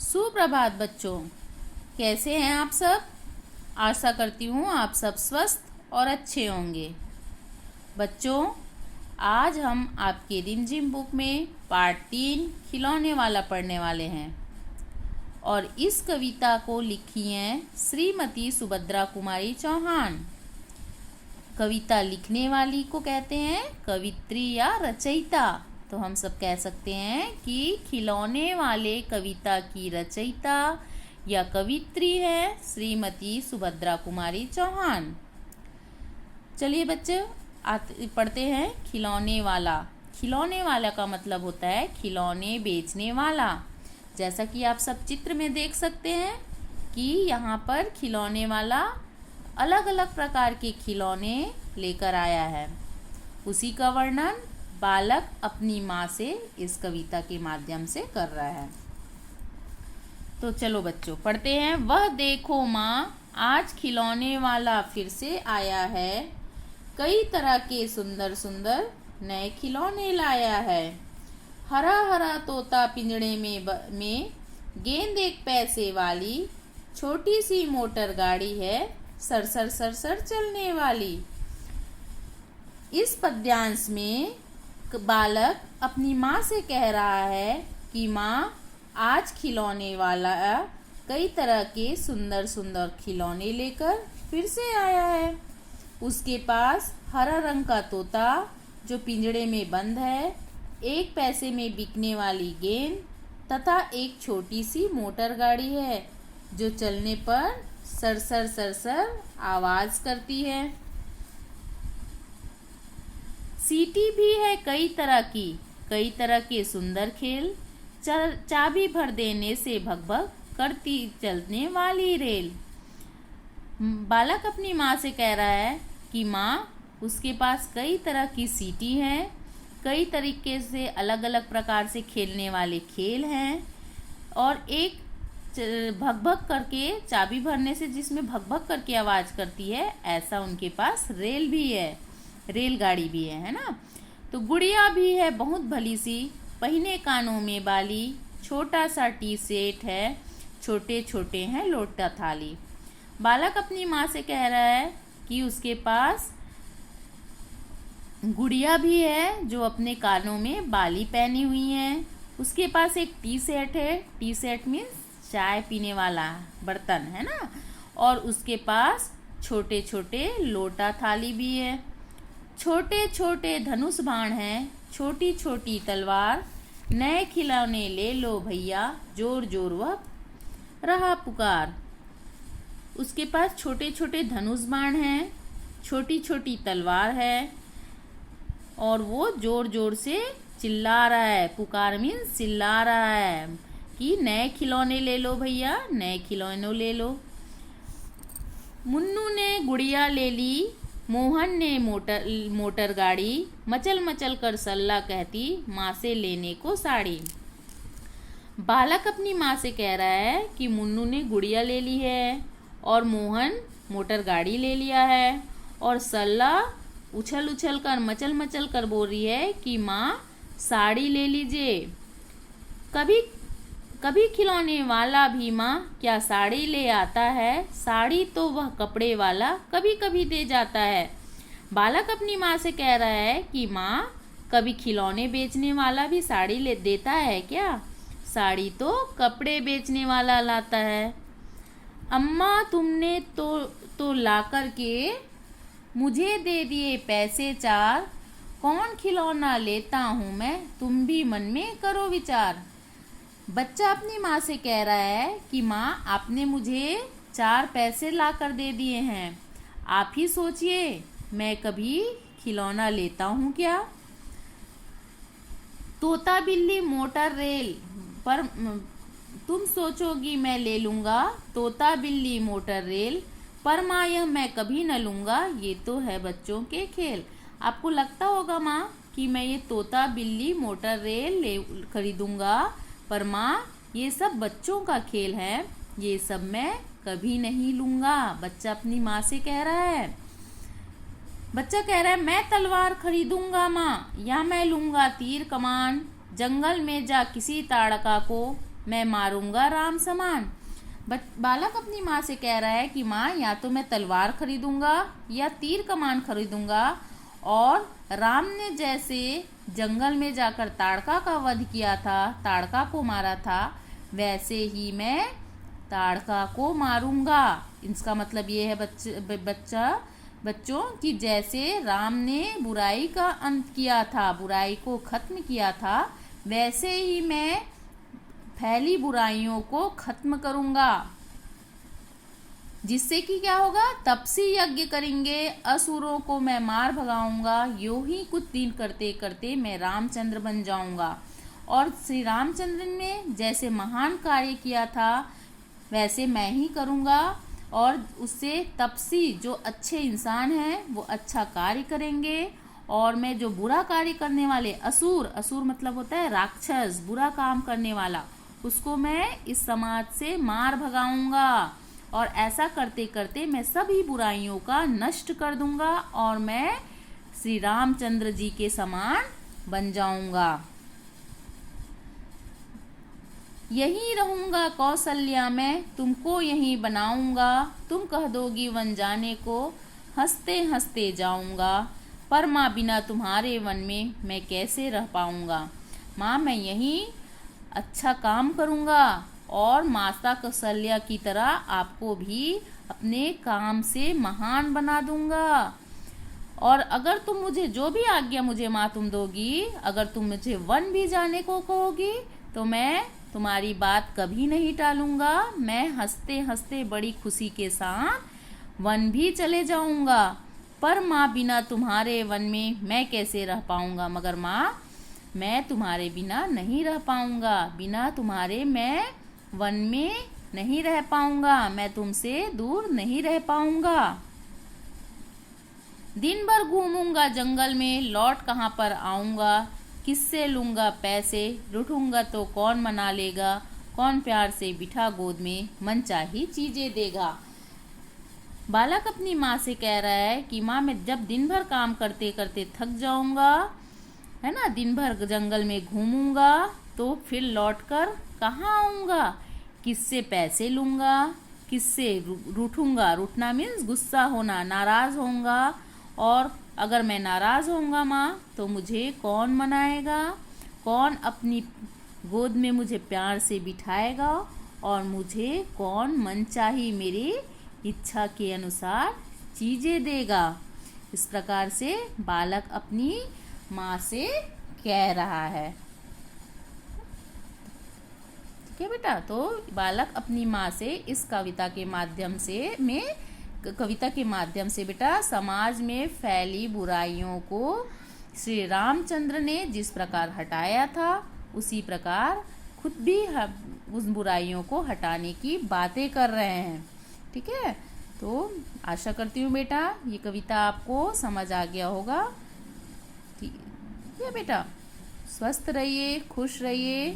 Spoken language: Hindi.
सुप्रभात बच्चों, कैसे हैं आप सब। आशा करती हूँ आप सब स्वस्थ और अच्छे होंगे। बच्चों, आज हम आपके रिमझिम बुक में पार्ट 3 खिलौने वाला पढ़ने वाले हैं और इस कविता को लिखी हैं श्रीमती सुभद्रा कुमारी चौहान। कविता लिखने वाली को कहते हैं कवित्री या रचयिता। तो हम सब कह सकते हैं कि खिलौने वाले कविता की रचयिता या कवित्री है श्रीमती सुभद्रा कुमारी चौहान। चलिए बच्चे, पढ़ते हैं खिलौने वाला। खिलौने वाला का मतलब होता है खिलौने बेचने वाला। जैसा कि आप सब चित्र में देख सकते हैं कि यहाँ पर खिलौने वाला अलग अलग प्रकार के खिलौने लेकर आया है। उसी का वर्णन बालक अपनी माँ से इस कविता के माध्यम से कर रहा है। तो चलो बच्चों, पढ़ते हैं। वह देखो माँ, आज खिलौने वाला फिर से आया है, कई तरह के सुंदर सुंदर नए खिलौने लाया है। हरा हरा तोता पिंजड़े में गेंद एक पैसे वाली, छोटी सी मोटर गाड़ी है सरसर सरसर चलने वाली। इस पद्यांश में बालक अपनी माँ से कह रहा है कि माँ, आज खिलौने वाला कई तरह के सुंदर सुंदर खिलौने लेकर फिर से आया है। उसके पास हरा रंग का तोता जो पिंजड़े में बंद है, एक पैसे में बिकने वाली गेंद तथा एक छोटी सी मोटर गाड़ी है जो चलने पर सरसर सरसर आवाज करती है। सीटी भी है कई तरह के सुंदर खेल, चाबी भर देने से भगभग करती चलने वाली रेल। बालक अपनी माँ से कह रहा है कि माँ, उसके पास कई तरह की सीटी हैं, कई तरीके से अलग अलग प्रकार से खेलने वाले खेल हैं और एक भगभग करके चाबी भरने से जिसमें भगभग करके आवाज करती है, ऐसा उनके पास रेल भी है, रेलगाड़ी भी है ना। तो गुड़िया भी है बहुत भली सी, पहिने कानों में बाली, छोटा सा टी सेट है, छोटे छोटे हैं लोटा थाली। बालक अपनी माँ से कह रहा है कि उसके पास गुड़िया भी है जो अपने कानों में बाली पहनी हुई है। उसके पास एक टी सेट है, टी सेट मीन्स चाय पीने वाला बर्तन है ना। और उसके पास छोटे छोटे लोटा थाली भी है। छोटे छोटे धनुष बाण हैं, छोटी छोटी तलवार, नए खिलौने ले लो भैया, जोर जोर वह रहा पुकार। उसके पास छोटे छोटे धनुष बाण हैं, छोटी छोटी तलवार है और वो जोर जोर से चिल्ला रहा है। पुकार मीन्स चिल्ला रहा है कि नए खिलौने ले लो भैया, नए खिलौने ले लो। मुन्नू ने गुड़िया ले ली, मोहन ने मोटर गाड़ी, मचल मचल कर सल्ला कहती माँ से लेने को साड़ी। बालक अपनी माँ से कह रहा है कि मुन्नू ने गुड़िया ले ली है और मोहन मोटर गाड़ी ले लिया है और सल्ला उछल उछल कर मचल मचल कर बोल रही है कि माँ साड़ी ले लीजिए। कभी कभी खिलौने वाला भी माँ क्या साड़ी ले आता है, साड़ी तो वह कपड़े वाला कभी कभी दे जाता है। बालक अपनी माँ से कह रहा है कि माँ, कभी खिलौने बेचने वाला भी साड़ी ले देता है क्या, साड़ी तो कपड़े बेचने वाला लाता है। अम्मा तुमने तो ला कर के मुझे दे दिए पैसे चार, कौन खिलौना लेता हूँ मैं, तुम भी मन में करो विचार। बच्चा अपनी माँ से कह रहा है कि माँ, आपने मुझे 4 पैसे ला कर दे दिए हैं, आप ही सोचिए मैं कभी खिलौना लेता हूँ क्या। तोता बिल्ली मोटर रेल पर तुम सोचोगी मैं ले लूँगा, तोता बिल्ली मोटर रेल पर माँ यह मैं कभी न लूँगा, ये तो है बच्चों के खेल। आपको लगता होगा माँ कि मैं ये तोता बिल्ली मोटर रेल खरीदूँगा, पर माँ ये सब बच्चों का खेल है, ये सब मैं कभी नहीं लूँगा। बच्चा अपनी माँ से कह रहा है। बच्चा कह रहा है मैं तलवार खरीदूँगा माँ, या मैं लूँगा तीर कमान, जंगल में जा किसी ताड़का को मैं मारूंगा राम समान। बालक अपनी माँ से कह रहा है कि माँ, या तो मैं तलवार खरीदूंगा या तीर कमान खरीदूंगा, और राम ने जैसे जंगल में जाकर ताड़का का वध किया था, ताड़का को मारा था, वैसे ही मैं ताड़का को मारूंगा। इसका मतलब ये है बच्चों कि जैसे राम ने बुराई का अंत किया था, बुराई को खत्म किया था, वैसे ही मैं फैली बुराइयों को खत्म करूंगा। जिससे कि क्या होगा, तपसी यज्ञ करेंगे, असुरों को मैं मार भगाऊंगा। यूं ही कुछ दिन करते करते मैं रामचंद्र बन जाऊंगा। और श्री रामचंद्र ने जैसे महान कार्य किया था वैसे मैं ही करूंगा, और उससे तपसी जो अच्छे इंसान हैं वो अच्छा कार्य करेंगे, और मैं जो बुरा कार्य करने वाले असुर मतलब होता है राक्षस, बुरा काम करने वाला, उसको मैं इस समाज से मार भगाऊंगा। और ऐसा करते करते मैं सभी बुराइयों का नष्ट कर दूंगा और मैं श्री रामचंद्र जी के समान बन जाऊंगा। यहीं रहूंगा कौशल्या में, तुमको यहीं बनाऊंगा। तुम कह दोगी वन जाने को, हंसते हंसते जाऊंगा। पर माँ, बिना तुम्हारे वन में मैं कैसे रह पाऊंगा। माँ, मैं यहीं अच्छा काम करूंगा और माता कौशल्या की तरह आपको भी अपने काम से महान बना दूंगा। और अगर तुम मुझे जो भी आज्ञा मुझे माँ तुम दोगी, अगर तुम मुझे वन भी जाने को कहोगी तो मैं तुम्हारी बात कभी नहीं टालूंगा। मैं हंसते हंसते बड़ी खुशी के साथ वन भी चले जाऊंगा। पर माँ, बिना तुम्हारे वन में मैं कैसे रह पाऊंगा। मगर माँ, मैं तुम्हारे बिना नहीं रह पाऊंगा, बिना तुम्हारे मैं वन में नहीं रह पाऊंगा, मैं तुमसे दूर नहीं रह पाऊंगा। दिन भर घूमूंगा जंगल में, लौट कहाँ पर आऊंगा। किससे लूंगा पैसे, रूठूंगा तो कौन मना लेगा। कौन प्यार से बिठा गोद में, मनचाही चीजें देगा। बालक अपनी माँ से कह रहा है कि माँ, मैं जब दिन भर काम करते करते थक जाऊंगा, है ना, दिन भर जंगल में घूमूंगा, तो फिर लौटकर कहाँ आऊंगा। किससे पैसे लूंगा, किससे रूठूंगा। रूठना मीन्स गुस्सा होना, नाराज होऊंगा। और अगर मैं नाराज होऊंगा माँ, तो मुझे कौन मनाएगा, कौन अपनी गोद में मुझे प्यार से बिठाएगा, और मुझे कौन मनचाही मेरी इच्छा के अनुसार चीजें देगा। इस प्रकार से बालक अपनी माँ से कह रहा है। ठीक है बेटा, तो बालक अपनी माँ से इस कविता के माध्यम से बेटा समाज में फैली बुराइयों को श्री रामचंद्र ने जिस प्रकार हटाया था, उसी प्रकार खुद भी उस बुराइयों को हटाने की बातें कर रहे हैं। ठीक है, तो आशा करती हूँ बेटा ये कविता आपको समझ आ गया होगा। ठीक है बेटा, स्वस्थ रहिए, खुश रहिए।